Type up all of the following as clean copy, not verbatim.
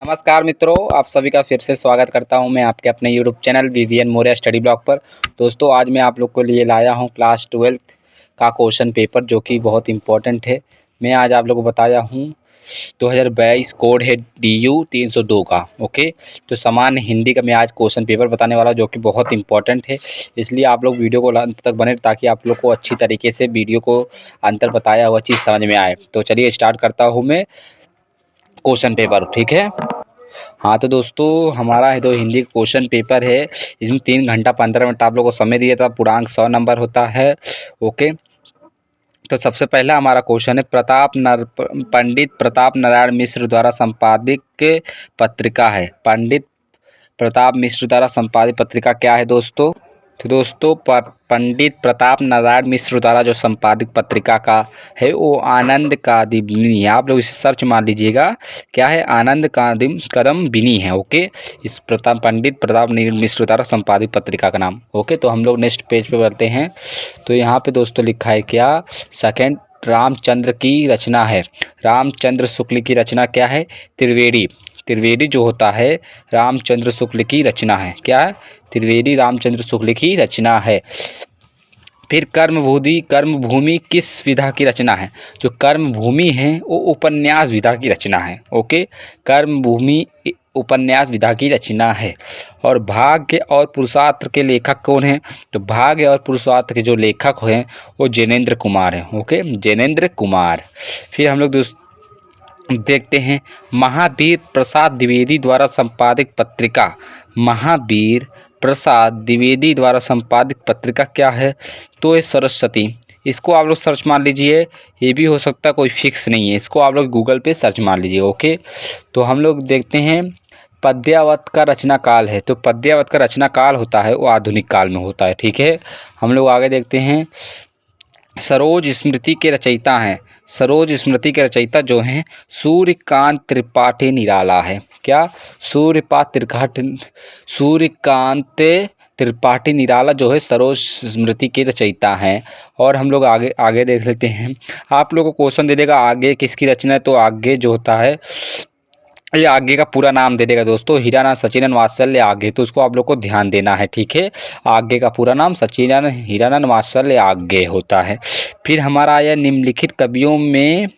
नमस्कार मित्रों, आप सभी का फिर से स्वागत करता हूं मैं आपके अपने YouTube channel VVN Maurya study blog पर। दोस्तों, आज मैं आप लोग को लिए लाया हूं क्लास 12 का क्वेश्चन पेपर जो कि बहुत इंपॉर्टेंट है। मैं आज आप लोग को बताया हूं 2022 कोड है DU 302 का। ओके, तो सामान्य हिंदी का मैं आज क्वेश्चन पेपर बताने वाला जो कि बहुत इंपॉर्टेंट है, इसलिए आप लोग वीडियो को अंत तक बने ताकि आप लोग को अच्छी तरीके से वीडियो को अंतर बताया हुआ चीज़ समझ में आए। तो चलिए स्टार्ट करता हूँ मैं क्वेश्चन पेपर। ठीक है, हाँ तो दोस्तों, हमारा है जो हिंदी क्वेश्चन पेपर है, इसमें 3 घंटा 15 मिनट आप लोगों को समय दिया था। पूर्णांक 100 नंबर होता है। ओके, तो सबसे पहला हमारा क्वेश्चन है पंडित प्रताप नारायण मिश्र द्वारा संपादित पत्रिका है। पंडित प्रताप मिश्र द्वारा संपादित पत्रिका क्या है दोस्तों? तो दोस्तों, पंडित प्रताप नारायण मिश्र द्वारा जो संपादित पत्रिका का है वो आनंद कादम्बिनी है। आप लोग इसे सर्च मार लीजिएगा, क्या है? आनंद कादम्बिनी है। ओके, इस पंडित प्रताप मिश्र द्वारा संपादित पत्रिका का नाम। ओके, तो हम लोग नेक्स्ट पेज पे बढ़ते हैं। तो यहाँ पे दोस्तों लिखा है क्या? सेकेंड, रामचंद्र की रचना है। रामचंद्र शुक्ल की रचना क्या है? त्रिवेदी। त्रिवेदी जो होता है रामचंद्र शुक्ल की रचना है। क्या है? त्रिवेदी रामचंद्र शुक्ल की रचना है। फिर कर्मभूमि किस विधा की रचना है? जो कर्मभूमि है वो उपन्यास विधा की रचना है। ओके, कर्मभूमि उपन्यास विधा की रचना है। और भाग्य और पुरुषार्थ के लेखक कौन हैं? तो भाग्य और पुरुषार्थ के जो लेखक हैं वो जैनेन्द्र कुमार हैं। ओके, जैनेन्द्र कुमार। फिर हम लोग देखते हैं महावीर प्रसाद द्विवेदी द्वारा संपादित पत्रिका। महावीर प्रसाद द्विवेदी द्वारा संपादित पत्रिका क्या है? तो ये सरस्वती। इसको आप लोग सर्च मार लीजिए, ये भी हो सकता है, कोई फिक्स नहीं है, इसको आप लोग गूगल पे सर्च मार लीजिए। ओके, तो हम लोग देखते हैं पद्यावत का रचना काल है। तो पद्यावत का रचना काल होता है वो आधुनिक काल में होता है। ठीक है, हम लोग आगे देखते हैं सरोज स्मृति के रचयिता हैं। सरोज स्मृति के रचयिता जो हैं सूर्यकांत त्रिपाठी निराला है। क्या? सूर्यकांत त्रिपाठी निराला जो है सरोज स्मृति के रचयिता हैं। और हम लोग आगे आगे देख लेते हैं। आप लोगों को क्वेश्चन दे देगा आगे किसकी रचना है, तो आगे जो होता है ये आगे का पूरा नाम दे देगा दोस्तों, हीरानंद सचिनन वात्सल्य आगे, तो उसको आप लोग को ध्यान देना है। ठीक है, आगे का पूरा नाम सचिनन हीरानंद वात्सल्य आगे होता है। फिर हमारा आया निम्नलिखित कवियों में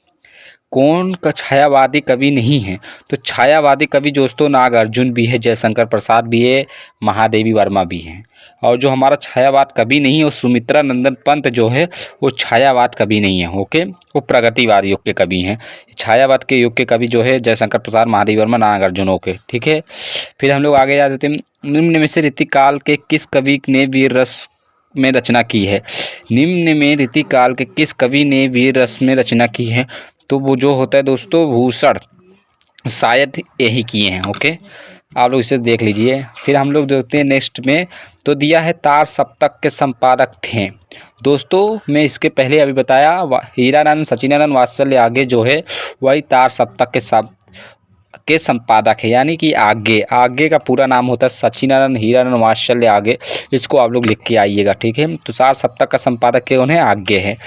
कौन का छायावादी कवि नहीं है? तो छायावादी कवि दोस्तों नागार्जुन भी है, जयशंकर प्रसाद भी है, महादेवी वर्मा भी हैं। और जो हमारा छायावाद कवि नहीं है वो सुमित्रा नंदन पंत जो है वो छायावाद कवि नहीं है। ओके, वो प्रगतिवाद युग के कवि हैं। छायावाद के युग के कवि जो है जयशंकर प्रसाद, महादेवी वर्मा, नागार्जुन। ओके, ठीक है। फिर हम लोग आगे जा देते हैं। निम्न में से ऋतुकाल के किस कवि ने वीर रस में रचना की है? निम्न में ऋतुकाल के किस कवि ने वीर रस में रचना की है? तो वो जो होता है दोस्तों भूषण, शायद यही किए हैं। ओके, आप लोग इसे देख लीजिए। फिर हम लोग देखते हैं नेक्स्ट में, तो दिया है तार सप्तक के संपादक थे। दोस्तों, मैं इसके पहले अभी बताया हीरानंद सचिनानंद वात्सल्य आगे जो है वही तार सप्तक के संपादक है, यानी कि आगे का पूरा नाम होता है सचिनानंद हीरानंद वात्सल्य आगे। इसको आप लोग लिख के आइएगा। ठीक है, तो तार सप्तक का संपादक कौन है? आगे है।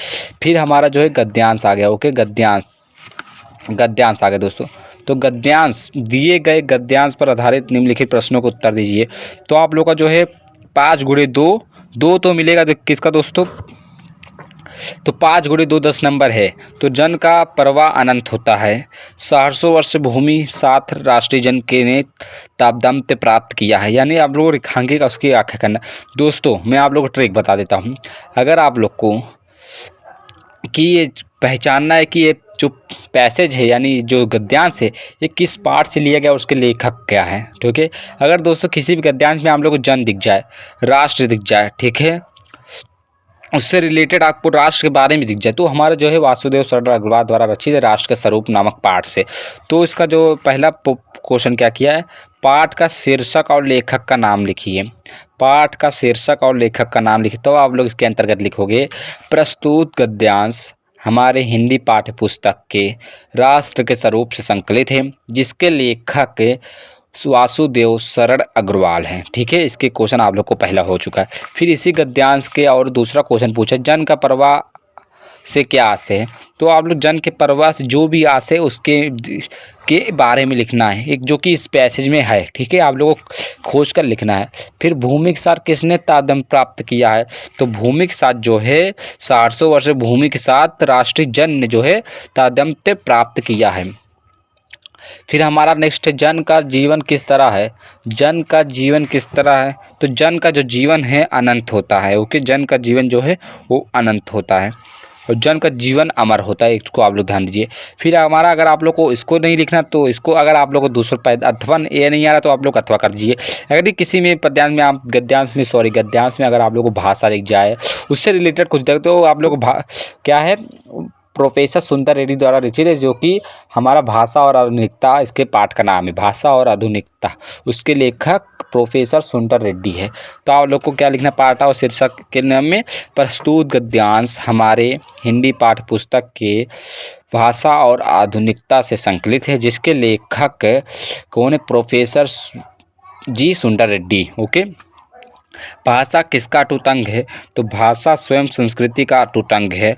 फिर हमारा जो है गद्यांश आ गया। ओके, गद्यांश आ गया दोस्तों। तो गद्यांश, दिए गए गद्यांश पर आधारित निम्नलिखित प्रश्नों को उत्तर दीजिए। तो आप लोग का जो है 5 × 2 तो मिलेगा किसका दोस्तों? तो 5 × 2 10 नंबर है। तो जन का प्रवाह अनंत होता है। सहर्षों वर्ष भूमि साथ राष्ट्रीय जन के ने तापदम्य प्राप्त किया है, यानी आप लोग रेखांकित का उसकी व्याख्या करना। दोस्तों, मैं आप लोग को ट्रिक बता देता हूँ। अगर आप लोग को कि ये पहचानना है कि ये जो पैसेज है यानी जो गद्यांश है ये किस पाठ से लिया गया, उसके लेखक क्या है। ठीक है, अगर दोस्तों किसी भी गद्यांश में आप लोग को जन दिख जाए, राष्ट्र दिख जाए, ठीक है, उससे रिलेटेड आपको राष्ट्र के बारे में दिख जाए, तो हमारा जो है वासुदेव शरण अग्रवाल द्वारा रचित है राष्ट्र का स्वरूप नामक पाठ से। तो इसका जो पहला क्वेश्चन क्या किया है, पाठ का शीर्षक और लेखक का नाम लिखिए। पाठ का शीर्षक और लेखक का नाम लिखिए, तो आप लोग इसके अंतर्गत लिखोगे प्रस्तुत गद्यांश हमारे हिंदी पाठ्य पुस्तक के राष्ट्र के स्वरूप से संकलित है, जिसके लेखक वासुदेव शरण अग्रवाल हैं। ठीक है, इसके क्वेश्चन आप लोग को पहला हो चुका है। फिर इसी गद्यांश के और दूसरा क्वेश्चन पूछा, जन का प्रवाह से क्या आशय है। तो आप लोग जन के परवाह से जो भी आशय है उसके के बारे में लिखना है, एक जो कि इस पैसेज में है, ठीक है, आप लोगों को खोज कर लिखना है। फिर भूमि के साथ किसने तादम प्राप्त किया है, तो भूमि के साथ जो है 400 वर्ष भूमि के साथ राष्ट्रीय जन ने जो है तादम्प्य प्राप्त किया है। फिर हमारा नेक्स्ट है, जन का जीवन किस तरह है। जन का जीवन किस तरह है, तो जन का जो जीवन है अनंत होता है। ओके, जन का जीवन जो है वो अनंत होता है और जन का जीवन अमर होता है, इसको आप लोग ध्यान दीजिए। फिर हमारा अगर आप लोग को इसको नहीं लिखना तो इसको अगर आप लोग को दूसरा पैदा अथवा ये नहीं आ रहा तो आप लोग अथवा कर दीजिए। अगर किसी में पद्यांश में आप गद्यांश में अगर आप लोग को भाषा लिख जाए उससे रिलेटेड कुछ देख तो आप लोग क्या है प्रोफेसर सुंदर रेड्डी द्वारा रचित है, जो कि हमारा भाषा और आधुनिकता इसके पाठ का नाम है, भाषा और आधुनिकता। उसके लेखक प्रोफेसर सुंदर रेड्डी है। तो आप लोग को क्या लिखना, पाठ और शीर्षक के नाम में प्रस्तुत गद्यांश हमारे हिंदी पाठ्य पुस्तक के भाषा और आधुनिकता से संकलित है, जिसके लेखक कौन है, प्रोफेसर जी सुंदर रेड्डी। ओके, भाषा किसका अटूट अंग है, तो भाषा स्वयं संस्कृति का अटूट अंग है,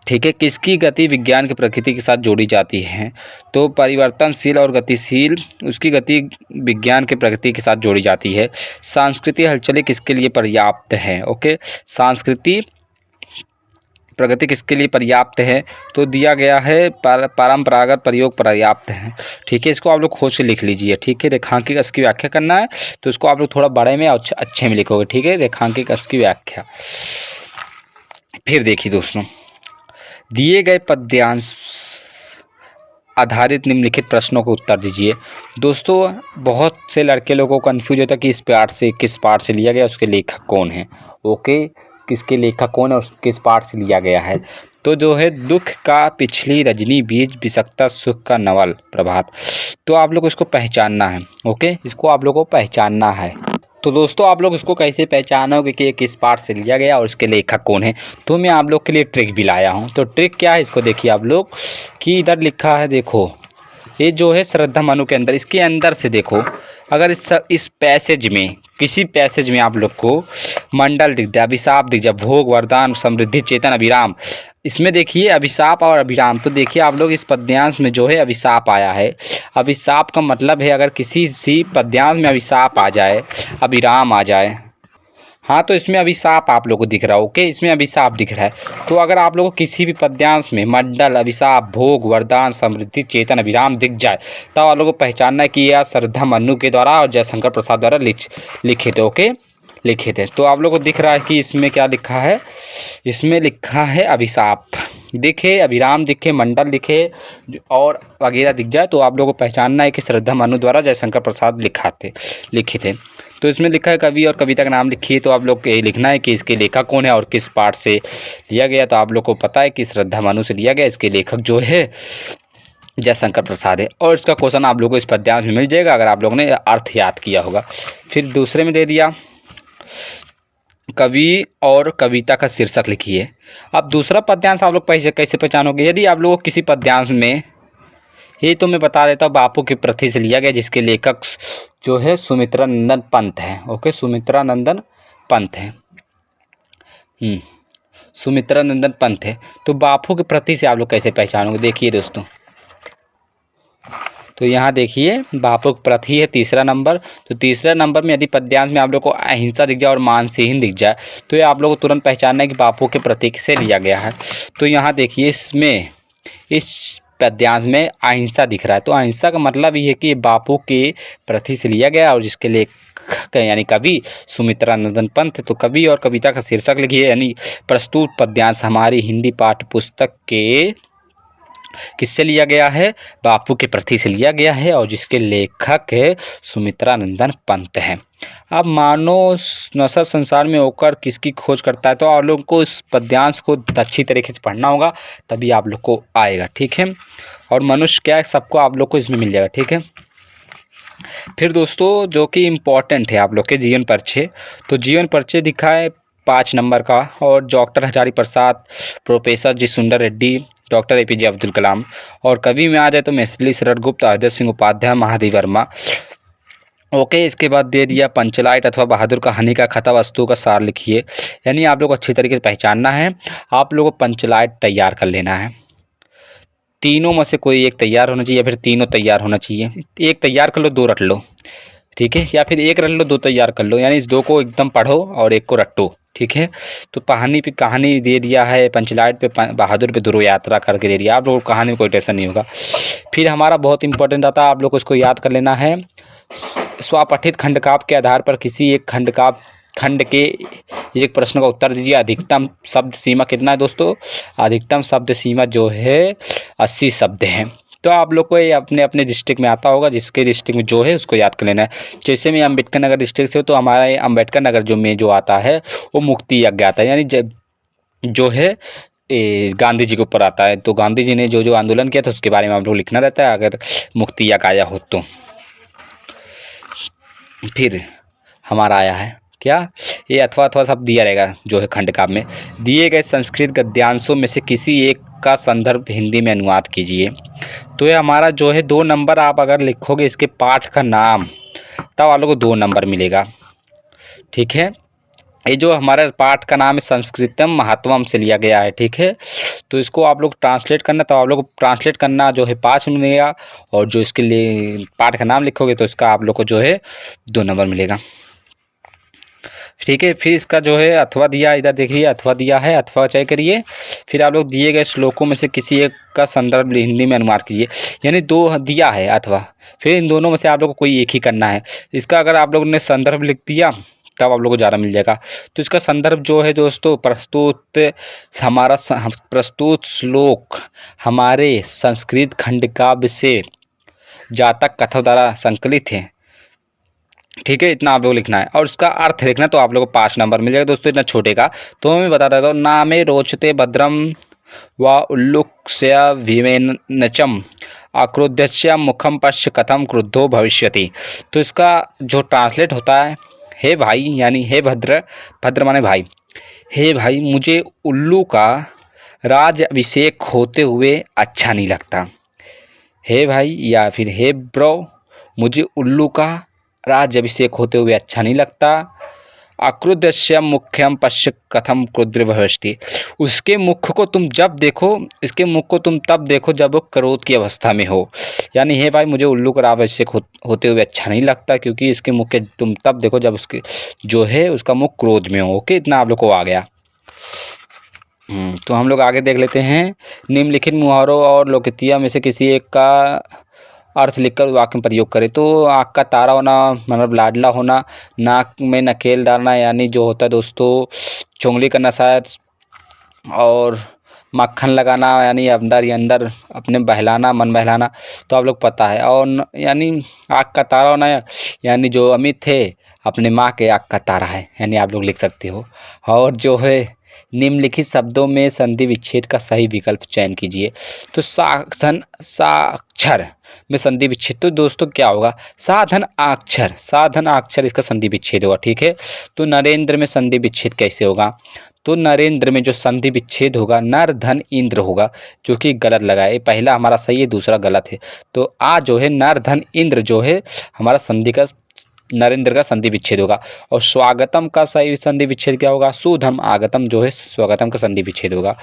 ठीक है। किसकी गति विज्ञान की प्रकृति के साथ जोड़ी जाती है, तो परिवर्तनशील और गतिशील उसकी गति विज्ञान की प्रकृति के साथ जोड़ी जाती है। सांस्कृतिक हलचलें किसके लिए पर्याप्त है, ओके, सांस्कृतिक प्रगति किसके लिए पर्याप्त है, तो दिया गया है परंपरागत प्रयोग पर्याप्त है, ठीक है। इसको आप लोग खोज के लिख लीजिए, ठीक है। रेखांकित अक्ष की व्याख्या करना है तो इसको आप लोग थोड़ा बड़े में और अच्छे में लिखोगे, ठीक है, रेखांकित अक्ष की व्याख्या। फिर देखिए दोस्तों, दिए गए पद्यांश आधारित निम्नलिखित प्रश्नों को उत्तर दीजिए। दोस्तों बहुत से लड़के लोगों को कन्फ्यूज होता है कि इस पाठ से किस पाठ से लिया गया, उसके लेखक कौन है। ओके, किसके लेखक कौन है और किस पाठ से लिया गया है, तो जो है दुख का पिछली रजनी बीज बिसकता सुख का नवल प्रभात। तो आप लोग इसको पहचानना है, ओके, इसको आप लोग को पहचानना है। तो दोस्तों आप लोग इसको कैसे पहचानोगे कि ये किस पाठ से लिया गया और इसके लेखक कौन है, तो मैं आप लोग के लिए ट्रिक भी लाया हूँ। तो ट्रिक क्या है, इसको देखिए आप लोग कि इधर लिखा है, देखो ये जो है श्रद्धा मनु के अंदर, इसके अंदर से देखो, अगर इस पैसेज में किसी पैसेज में आप लोग को मंडल दिख जाए, अभिशाप दिख जाए, भोग वरदान समृद्धि चेतन अभिराम, इसमें देखिए अभिशाप और अभिराम, तो देखिए आप लोग इस पद्यांश में जो है अभिशाप आया है। अभिशाप का मतलब है अगर किसी पद्यांश में अभिशाप आ जाए, अभिराम आ जाए, हाँ, तो इसमें अभिशाप आप लोगों को दिख रहा है। ओके, इसमें अभिशाप दिख रहा है। तो अगर आप लोगों को किसी भी पद्यांश में मंडल अभिशाप भोग वरदान समृद्धि चेतन अभिराम दिख जाए तो आप लोगों को पहचानना है कि यह श्रद्धा मनु के द्वारा और जयशंकर प्रसाद द्वारा लिखे थे। ओके, लिखे थे। तो आप लोगों को दिख रहा है कि इसमें क्या लिखा है, इसमें लिखा है अभिशाप दिखे, अभिराम दिखे, मंडल दिखे और वगैरह दिख जाए तो आप लोगों को पहचानना है कि श्रद्धा मनु द्वारा जयशंकर प्रसाद लिखे थे। तो इसमें लिखा है कवि और कविता का नाम लिखिए, तो आप लोग को ये लिखना है कि इसके लेखक कौन है और किस पाठ से लिया गया। तो आप लोग को पता है कि श्रद्धा मनु से लिया गया, इसके लेखक जो है जयशंकर प्रसाद है। और इसका क्वेश्चन आप लोगों को इस पद्यांश में मिल जाएगा अगर आप लोगों ने अर्थ याद किया होगा। फिर दूसरे में दे दिया कवि और कविता का शीर्षक लिखिए। अब दूसरा पद्यांश आप लोग कैसे पहचानोगे, यदि आप लोगों को किसी पद्यांश में, ये तो मैं बता देता हूँ, बापू की प्रथि से लिया गया, जिसके लेखक जो है सुमित्रा नंदन पंत है। ओके, सुमित्रा नंदन पंत है, सुमित्रा नंदन पंत है। तो बापू की प्रथि से आप लोग कैसे पहचानोगे, देखिए दोस्तों, तो यहाँ देखिए बापू की प्रथि है तीसरा नंबर। तो तीसरा नंबर में यदि पद्यांश में आप लोग को अहिंसा दिख जाए और मानसिहीन दिख जाए तो ये आप लोग को तुरंत पहचानना है कि बापू के प्रतीक से लिया गया है। तो यहाँ देखिए इसमें इस पद्यांश में अहिंसा दिख रहा है, तो अहिंसा का मतलब ये है कि बापू के प्रथि से लिया गया और जिसके लेखक यानी कवि सुमित्रा नंदन पंत। तो कवि और कविता का शीर्षक लिखिए, यानी प्रस्तुत पद्यांश हमारी हिंदी पाठ्य पुस्तक के किससे लिया गया है, बापू के प्रथि से लिया गया है और जिसके लेखक सुमित्रा नंदन पंत हैं। अब मानव नश्वर संसार में होकर किसकी खोज करता है, तो आप लोगों को इस पद्यांश को अच्छी तरीके से पढ़ना होगा तभी आप लोग को आएगा, ठीक है। और मनुष्य क्या है सबको आप लोग को इसमें मिल जाएगा, ठीक है। फिर दोस्तों जो कि इम्पोर्टेंट है आप लोग के जीवन परिचय, तो जीवन परिचय दिखा है 5 नंबर का, और डॉक्टर हजारी प्रसाद, प्रोफेसर जी सुंदर रेड्डी, डॉक्टर APJ अब्दुल कलाम। और कवि में आ जाए तो मैथिली शरण गुप्त, अजय सिंह उपाध्याय, महादेव वर्मा। ओके, इसके बाद दे दिया पंचलाइट अथवा बहादुर कहानी का कथा वस्तु का सार लिखिए। यानी आप लोग को अच्छी तरीके से पहचानना है। आप लोगों को पंचलाइट तैयार कर लेना है। तीनों में से कोई एक तैयार होना चाहिए या फिर तीनों तैयार होना चाहिए। एक तैयार कर लो, दो रट लो, ठीक है, या फिर एक रट लो, दो तैयार कर लो। यानी इस दो को एकदम पढ़ो और एक को रटो, ठीक है। तो कहानी पे कहानी दे दिया है, पंचलाइट पे बहादुर पे ध्रुव यात्रा करके दे दिया। आप लोगों को कहानी में कोई टेंशन नहीं होगा। फिर हमारा बहुत इंपॉर्टेंट आता है, आप लोग को इसको याद कर लेना है। स्वपठित खंडकाव्य के आधार पर किसी एक खंड के एक प्रश्न का उत्तर दीजिए। अधिकतम शब्द सीमा कितना है दोस्तों? अधिकतम शब्द सीमा जो है 80 शब्द है। तो आप लोग को ये अपने अपने डिस्ट्रिक्ट में आता होगा, जिसके डिस्ट्रिक्ट में जो है उसको याद कर लेना है। जैसे मैं अम्बेडकर नगर डिस्ट्रिक्ट से हूँ, तो हमारा अम्बेडकर नगर जो में जो आता है वो मुक्ति यज्ञ आता है। यानी जो है गांधी जी के ऊपर आता है। तो गांधी जी ने जो जो आंदोलन किया था उसके बारे में आप लोग लिखना रहता है, अगर मुक्ति यज्ञ आया हो तो। फिर हमारा आया है क्या, ये अथवा अथवा सब दिया रहेगा जो है खंडकाव्य में। दिए गए संस्कृत गद्यांशों में से किसी एक का संदर्भ हिंदी में अनुवाद कीजिए। तो ये हमारा जो है 2 नंबर आप अगर लिखोगे इसके पाठ का नाम, तब आप लोग को 2 नंबर मिलेगा, ठीक है। ये जो हमारा पाठ का नाम है संस्कृतम महात्वम से लिया गया है, ठीक है। तो इसको आप लोग ट्रांसलेट करना, तो आप लोग को ट्रांसलेट करना जो है 5 मिलेगा, और जो इसके लिए पाठ का नाम लिखोगे तो इसका आप लोग को जो है 2 नंबर मिलेगा, ठीक है। फिर इसका जो है अथवा दिया, इधर देखिए अथवा दिया है, अथवा चेक करिए। फिर आप लोग दिए गए श्लोकों में से किसी एक का संदर्भ हिंदी में अनुवाद कीजिए। यानी 2 दिया है अथवा, फिर इन दोनों में से आप लोग को कोई एक ही करना है। इसका अगर आप लोगों ने संदर्भ लिख दिया तब आप लोग को ज़्यादा मिल जाएगा। तो इसका संदर्भ जो है दोस्तों, प्रस्तुत श्लोक हमारे संस्कृत खंडकाव्य से जातक कथा द्वारा संकलित है, ठीक है। इतना आप लोग लिखना है और उसका अर्थ लिखना, तो आप लोगों को 5 नंबर मिल जाएगा दोस्तों। इतना छोटे का तो मैं बता देता हूँ। नामे रोचते भद्रम व उल्लुक्ष्य भीमेनचम आक्रोध्यस्य मुखम पश्य कथम क्रुद्धो भविष्यति। तो इसका जो ट्रांसलेट होता है, हे भाई यानी हे भद्र, भद्र माने भाई, हे भाई मुझे उल्लू का राज अभिषेक होते हुए अच्छा नहीं लगता। हे भाई या फिर हे ब्रो, मुझे उल्लू का राज अभिषेक होते हुए अच्छा नहीं लगता। अक्रुद्धस्य मुख्यम पश्य कथम क्रुद्र भविष्यति। उसके मुख को तुम जब देखो, इसके मुख को तुम तब देखो जब वो क्रोध की अवस्था में हो। यानी हे भाई मुझे उल्लू का राज अभिषेक होते हुए अच्छा नहीं लगता, क्योंकि इसके मुख के तुम तब देखो जब उसके जो है उसका मुख क्रोध में हो। ओके, इतना आप लोग को आ गया। तो हम लोग आगे देख लेते हैं। निम्नलिखित मुहावरों और लोकोक्तियों में से किसी एक का अर्थ लिखकर वाक्य में प्रयोग करें। तो आँख का तारा होना मतलब लाडला होना, नाक में नकेल डालना यानी जो होता है दोस्तों चुंगली करना शायद, और मक्खन लगाना यानी अंदर ही अंदर अपने बहलाना, मन बहलाना, तो आप लोग पता है। और यानी आँख का तारा होना यानी जो अमित है अपने माँ के आँख का तारा है, यानी आप लोग लिख सकते हो। और जो है निम्नलिखित शब्दों में संधि विच्छेद का सही विकल्प चयन कीजिए। तो साक्षर में संधि विच्छेद, तो दोस्तों क्या होगा, साधन अक्षर इसका संधि विच्छेद होगा, ठीक है। तो नरेंद्र में संधि विच्छेद कैसे होगा, तो नरेंद्र में जो संधि विच्छेद होगा नर धन इंद्र होगा, जो कि गलत लगा है। पहला हमारा सही है, दूसरा गलत है। तो आ जो है नर धन इंद्र जो है हमारा संधि का नरेंद्र का संधि विच्छेद होगा। और स्वागतम का सही संधि विच्छेद क्या होगा, सुधम आगतम जो है स्वागतम का संधि विच्छेद होगा।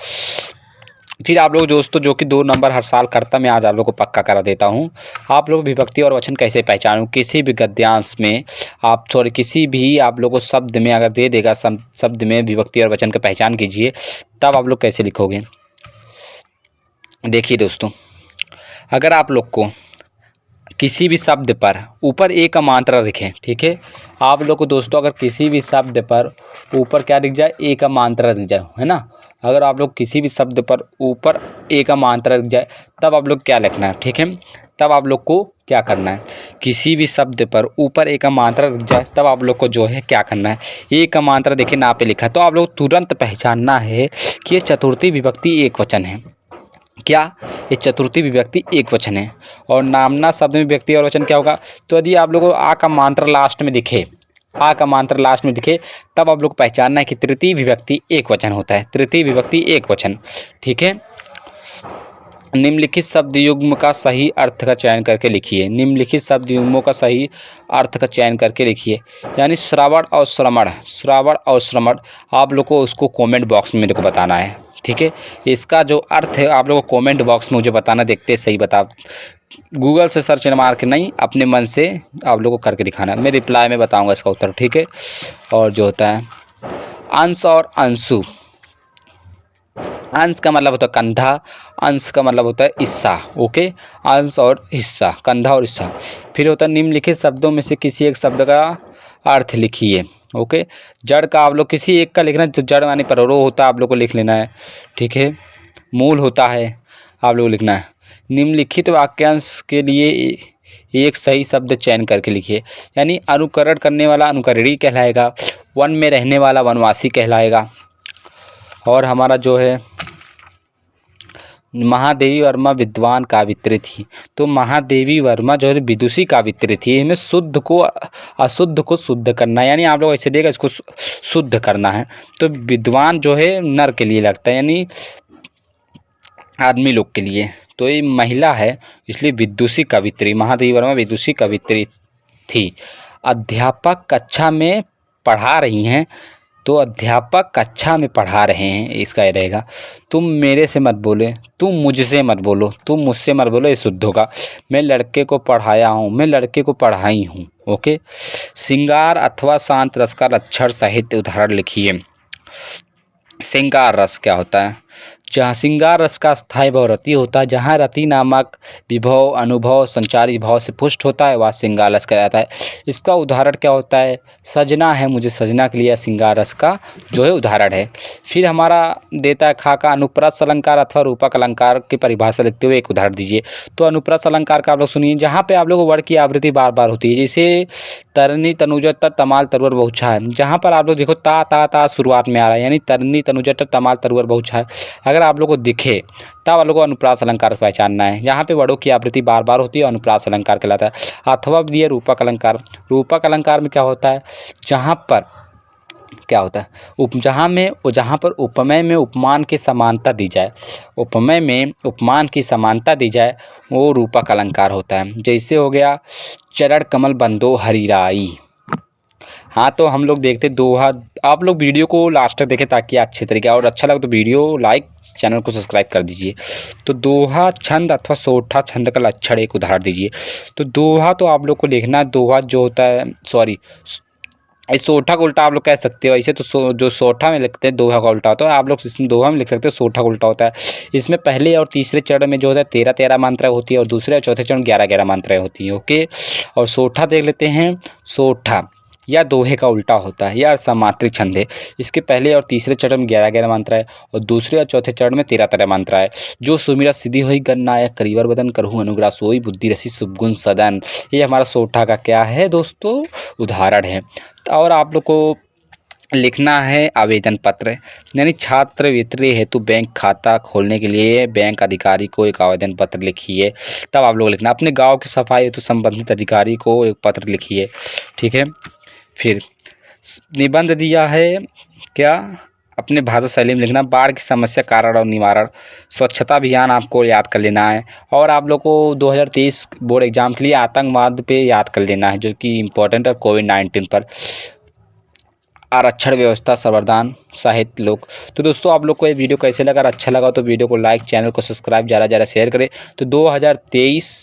फिर आप लोग दोस्तों जो कि 2 नंबर हर साल करता, मैं आज आप लोग को पक्का करा देता हूँ। आप लोग विभक्ति और वचन कैसे पहचानूं, किसी भी गद्यांश में आप किसी भी आप लोग को शब्द में अगर दे देगा शब्द में विभक्ति और वचन का पहचान कीजिए, तब आप लोग कैसे लिखोगे। देखिए दोस्तों, अगर आप लोग को किसी भी शब्द पर ऊपर ए का मात्रा लिखें, ठीक है। आप लोग को दोस्तों अगर किसी भी शब्द पर ऊपर क्या दिख जाए, ए का मात्रा दिख जाए, है ना। अगर आप लोग किसी भी शब्द पर ऊपर ए का मात्रा दिख जाए, तब आप लोग क्या लिखना है, ठीक है। तब आप लोग को क्या करना है, किसी भी शब्द पर ऊपर ए का मात्रा दिख जाए, तब आप लोग को जो है क्या करना है, ए का मात्रा देखिए ना पे लिखा, तो आप लोग तुरंत पहचानना है कि ये चतुर्थी विभक्ति एक वचन है। क्या, ये चतुर्थी विभक्ति एक वचन है। और नामना शब्द में विभक्ति और वचन क्या होगा, तो यदि आप लोगों को आ का मात्रा लास्ट में दिखे, आ का मात्रा लास्ट में दिखे, तब आप लोग पहचानना है कि तृतीय विभक्ति एक वचन होता है, तृतीय विभक्ति एक वचन, ठीक है। निम्नलिखित शब्द युग्म का सही अर्थ का चयन करके लिखिए। निम्नलिखित शब्द युग्मों का सही अर्थ का चयन करके लिखिए। यानी श्रवण और श्रमण, श्रवण और श्रमण, आप लोग को उसको कमेंट बॉक्स में मेरे को बताना है, ठीक है। इसका जो अर्थ है आप लोग को कमेंट बॉक्स में मुझे बताना, देखते सही बता, गूगल से सर्च मार के नहीं, अपने मन से आप लोग को करके दिखाना। मैं रिप्लाई में बताऊंगा इसका उत्तर, ठीक है। और जो होता है अंश और अंशु, अंश का मतलब होता है कंधा, अंश का मतलब होता है हिस्सा, ओके। अंश और हिस्सा, कंधा और हिस्सा। फिर होता है निम्नलिखित शब्दों में से किसी एक शब्द का अर्थ लिखिए, ओके। जड़ का आप लोग किसी एक का लिखना, जो जड़ माने पर रो होता है आप लोग को लिख लेना है, ठीक है। मूल होता है आप लोग को लिखना है। निम्नलिखित वाक्यांश के लिए एक सही शब्द चयन करके लिखिए। यानी अनुकरण करने वाला अनुकरणी कहलाएगा, वन में रहने वाला वनवासी कहलाएगा। और हमारा जो है महादेवी वर्मा विद्वान कावित्री थी, तो महादेवी वर्मा जो है विदुषी कावित्री थी। इसमें शुद्ध को अशुद्ध को शुद्ध करना है, यानी आप लोग ऐसे देगा इसको शुद्ध करना है। तो विद्वान जो है नर के लिए लगता है, यानी आदमी लोग के लिए, तो ये महिला है इसलिए विदुषी कवित्री, महादेवी वर्मा विदुषी कवित्री थी। अध्यापक कक्षा में पढ़ा रही हैं, तो अध्यापक कक्षा में पढ़ा रहे हैं, इसका ये रहेगा। तुम मेरे से मत बोले, तुम मुझसे मत बोलो, तुम मुझसे मत बोलो, ये शुद्ध होगा। मैं लड़के को पढ़ाया हूँ, मैं लड़के को पढ़ाई हूँ, ओके। श्रृंगार अथवा शांत रस का लक्षण सहित उदाहरण लिखिए। श्रृंगार रस क्या होता है? जहाँ श्रृंगार रस का स्थायी भाव रति होता है, जहाँ रति नामक विभव अनुभव संचारी भाव से पुष्ट होता है, वह श्रृंगार रस कहलाता है। इसका उदाहरण क्या होता है? सजना है, मुझे सजना के लिए श्रृंगार रस का जो है उदाहरण है। फिर हमारा देता है खा का अनुप्रास अलंकार अथवा रूपक अलंकार की परिभाषा लिखते हुए एक उदाहरण दीजिए। तो अनुप्रास अलंकार का आप लोग सुनिए, जहाँ पे आप लोग वर्ड की आवृत्ति बार बार होती है, जैसे तरनी तनुजा तमाल तरवर बहुछा है, जहाँ पर आप लोग देखो ता ता ता शुरुआत में आ रहा है, यानी तरनी तनुजा तमाल तरवर बहुछा है। अगर आप लोग को दिखे तब आप लोग को अनुप्रास अलंकार पहचानना है। यहाँ पे वर्डों की आवृत्ति बार बार होती है, अनुप्रास अलंकार कहलाता है। अथवा दिए रूपक अलंकार, रूपक अलंकार में क्या होता है? जहाँ पर क्या होता है जहाँ पर उपमेय में उपमान की समानता दी जाए, उपमेय में उपमान की समानता दी जाए, वो रूपक अलंकार होता है। जैसे हो गया चरण कमल बंदो हरिराई। हाँ, तो हम लोग देखते दोहा, आप लोग वीडियो को लास्ट तक देखें ताकि अच्छे तरीके, और अच्छा लगे तो वीडियो लाइक, चैनल को सब्सक्राइब कर दीजिए। तो दोहा छंद अथवा सोठा छंद का लक्षण एक उदाहरण दीजिए। तो दोहा तो आप लोग को लिखना है, दोहा जो होता है, सॉरी इस सोठा का उल्टा आप लोग कह सकते हो। ऐसे तो जो सोठा में लिखते हैं दोहा का उल्टा होता है, आप लोग इसमें दोहा में लिख सकते हो सोठा का उल्टा होता है। इसमें पहले और तीसरे चरण में जो होता है 13-13 मात्राएं होती है, और दूसरे और चौथे चरण 11-11 मात्राएं होती हैं, ओके। और सोठा देख लेते हैं, सोठा या दोहे का उल्टा होता है, या समात्रिक छंद है। इसके पहले और तीसरे चरण में 11-11 मात्रा है, और दूसरे और चौथे चरण में 13-13 मात्रा है। जो सुमिरा सिद्धि हुई गणनायक करीवर बदन करहूँ अनुग्रह सोई बुद्धि रसी शुभगुण सदन, ये हमारा सोठा का क्या है दोस्तों? उदाहरण है। और आप लोग को लिखना है आवेदन पत्र, यानी छात्रवृत्ति हेतु बैंक खाता खोलने के लिए बैंक अधिकारी को एक आवेदन पत्र लिखिए। तब आप लोग लिखना अपने गांव की सफाई हेतु संबंधित अधिकारी को एक पत्र लिखिए, ठीक है। फिर निबंध दिया है क्या? अपने भाषा शैली में लिखना, बाढ़ की समस्या कारण और निवारण, स्वच्छता अभियान आपको याद कर लेना है। और आप लोग को 2023 बोर्ड एग्जाम के लिए आतंकवाद पे याद कर लेना है, जो कि इम्पोर्टेंट है, कोविड-19 पर। आरक्षण व्यवस्था संवर्धन साहित्य लोक। तो दोस्तों आप लोग को ये वीडियो कैसे लगा? अच्छा लगा तो वीडियो को लाइक, चैनल को सब्सक्राइब, ज़्यादा शेयर करें। तो 2023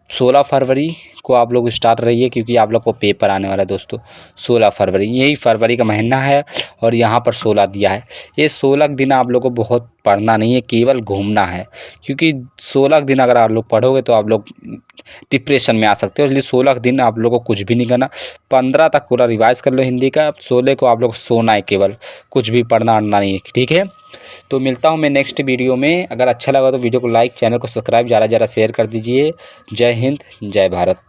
16 फरवरी को आप लोग स्टार्ट रहिए, क्योंकि आप लोग को पेपर आने वाला है दोस्तों 16 फरवरी, यही फरवरी का महीना है, और यहाँ पर 16 दिया है। ये 16 दिन आप लोग को बहुत पढ़ना नहीं है, केवल घूमना है, क्योंकि 16 दिन अगर आप लोग पढ़ोगे तो आप लोग डिप्रेशन में आ सकते हो। इसलिए 16 दिन आप लोग को कुछ भी नहीं करना, 15 तक पूरा रिवाइज कर लो हिंदी का, 16 को आप लोग सोना है, केवल कुछ भी पढ़ना अड़ना नहीं है, ठीक है। तो मिलता हूँ मैं नेक्स्ट वीडियो में। अगर अच्छा लगा तो वीडियो को लाइक, चैनल को सब्सक्राइब, ज़्यादा शेयर कर दीजिए। जय हिंद, जय भारत।